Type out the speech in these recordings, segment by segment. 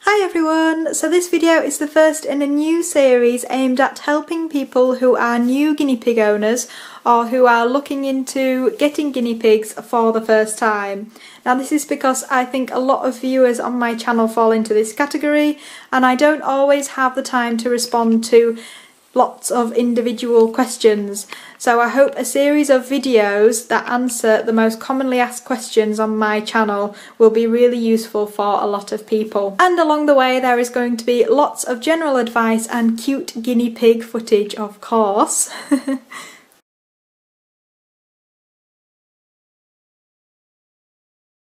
Hi everyone! So this video is the first in a new series aimed at helping people who are new guinea pig owners or who are looking into getting guinea pigs for the first time. Now this is because I think a lot of viewers on my channel fall into this category and I don't always have the time to respond to lots of individual questions. So I hope a series of videos that answer the most commonly asked questions on my channel will be really useful for a lot of people. And along the way there is going to be lots of general advice and cute guinea pig footage, of course.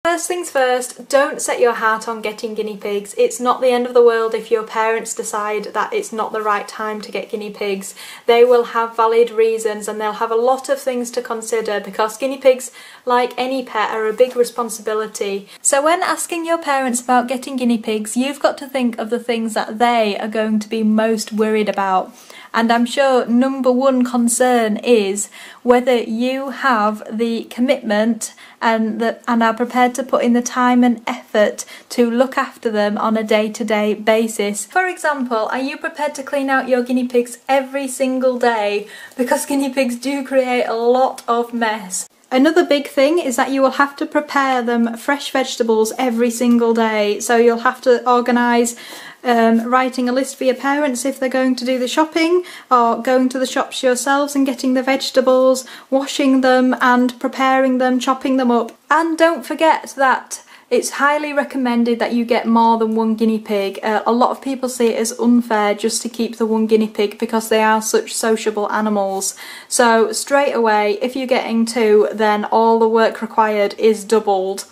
First things first, don't set your heart on getting guinea pigs. It's not the end of the world if your parents decide that it's not the right time to get guinea pigs. They will have valid reasons and they'll have a lot of things to consider because guinea pigs, like any pet, are a big responsibility. So when asking your parents about getting guinea pigs, you've got to think of the things that they are going to be most worried about. And I'm sure number one concern is whether you have the commitment and are prepared to put in the time and effort to look after them on a day-to-day basis. For example, are you prepared to clean out your guinea pigs every single day? Because guinea pigs do create a lot of mess. Another big thing is that you will have to prepare them fresh vegetables every single day. So you'll have to organise writing a list for your parents if they're going to do the shopping, or going to the shops yourselves and getting the vegetables, washing them and preparing them, chopping them up. And don't forget that it's highly recommended that you get more than one guinea pig. A lot of people see it as unfair just to keep the one guinea pig because they are such sociable animals. So straight away, if you're getting two, then all the work required is doubled.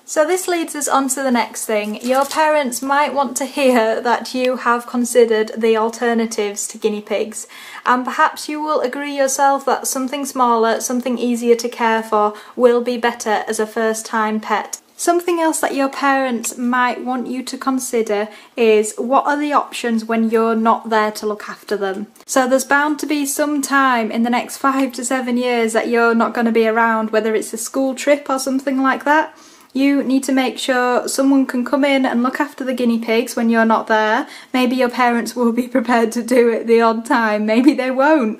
So this leads us on to the next thing. Your parents might want to hear that you have considered the alternatives to guinea pigs, and perhaps you will agree yourself that something smaller, something easier to care for, will be better as a first-time pet. Something else that your parents might want you to consider is what are the options when you're not there to look after them. So there's bound to be some time in the next 5 to 7 years that you're not going to be around, whether it's a school trip or something like that. You need to make sure someone can come in and look after the guinea pigs when you're not there. Maybe your parents will be prepared to do it the odd time, maybe they won't.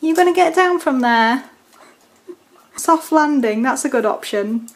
You're going to get down from there. Soft landing, that's a good option.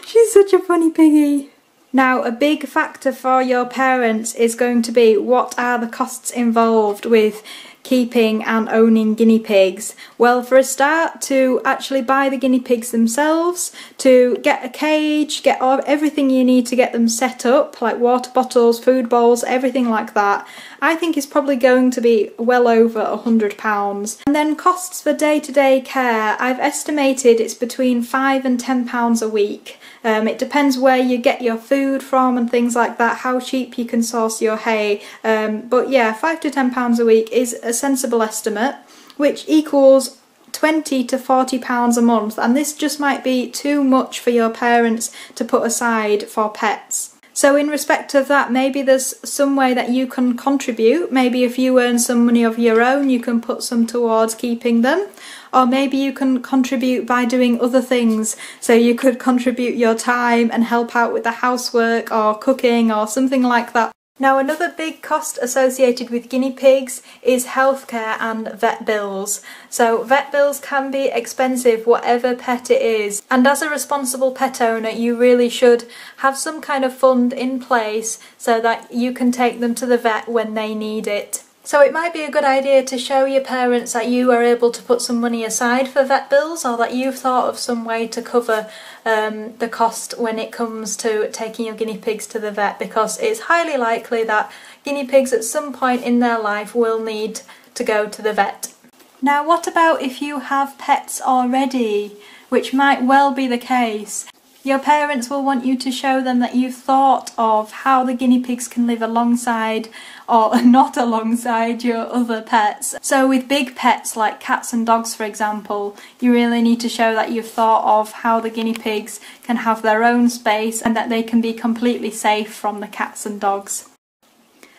She's such a funny piggy. Now, a big factor for your parents is going to be what are the costs involved with keeping and owning guinea pigs. Well, for a start, to actually buy the guinea pigs themselves, to get a cage, get everything you need to get them set up, like water bottles, food bowls, everything like that, I think is probably going to be well over £100. And then costs for day-to-day care, I've estimated it's between £5 and £10 a week. It depends where you get your food from and things like that, how cheap you can source your hay, but yeah, £5 to £10 a week is a sensible estimate, which equals £20 to £40 a month, and this just might be too much for your parents to put aside for pets. So in respect of that, maybe there's some way that you can contribute. Maybe if you earn some money of your own, you can put some towards keeping them. Or maybe you can contribute by doing other things. So you could contribute your time and help out with the housework or cooking or something like that. Now, another big cost associated with guinea pigs is healthcare and vet bills. So vet bills can be expensive whatever pet it is, and as a responsible pet owner you really should have some kind of fund in place so that you can take them to the vet when they need it. So it might be a good idea to show your parents that you are able to put some money aside for vet bills, or that you've thought of some way to cover the cost when it comes to taking your guinea pigs to the vet, because it's highly likely that guinea pigs at some point in their life will need to go to the vet. Now, what about if you have pets already, which might well be the case? Your parents will want you to show them that you've thought of how the guinea pigs can live alongside or not alongside your other pets. So with big pets like cats and dogs, for example, you really need to show that you've thought of how the guinea pigs can have their own space and that they can be completely safe from the cats and dogs.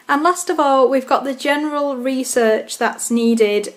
And last of all, we've got the general research that's needed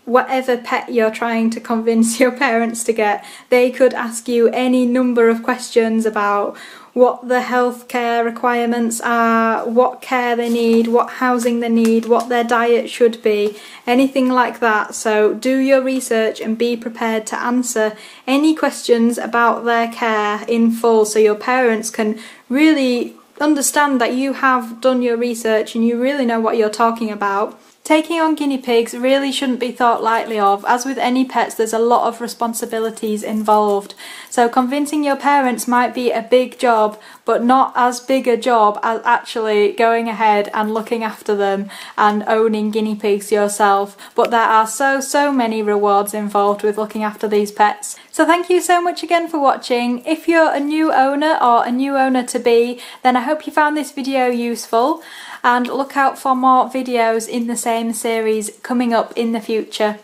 whatever pet you're trying to convince your parents to get. They could ask you any number of questions about what the healthcare requirements are, what care they need, what housing they need, what their diet should be, anything like that. So do your research and be prepared to answer any questions about their care in full, so your parents can really understand that you have done your research and you really know what you're talking about. Taking on guinea pigs really shouldn't be thought lightly of. As with any pets, there's a lot of responsibilities involved. So convincing your parents might be a big job, but not as big a job as actually going ahead and looking after them and owning guinea pigs yourself. But there are so many rewards involved with looking after these pets. So thank you so much again for watching. If you're a new owner or a new owner to be, then I hope you found this video useful, and look out for more videos in the same series coming up in the future.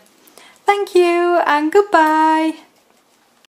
Thank you and goodbye!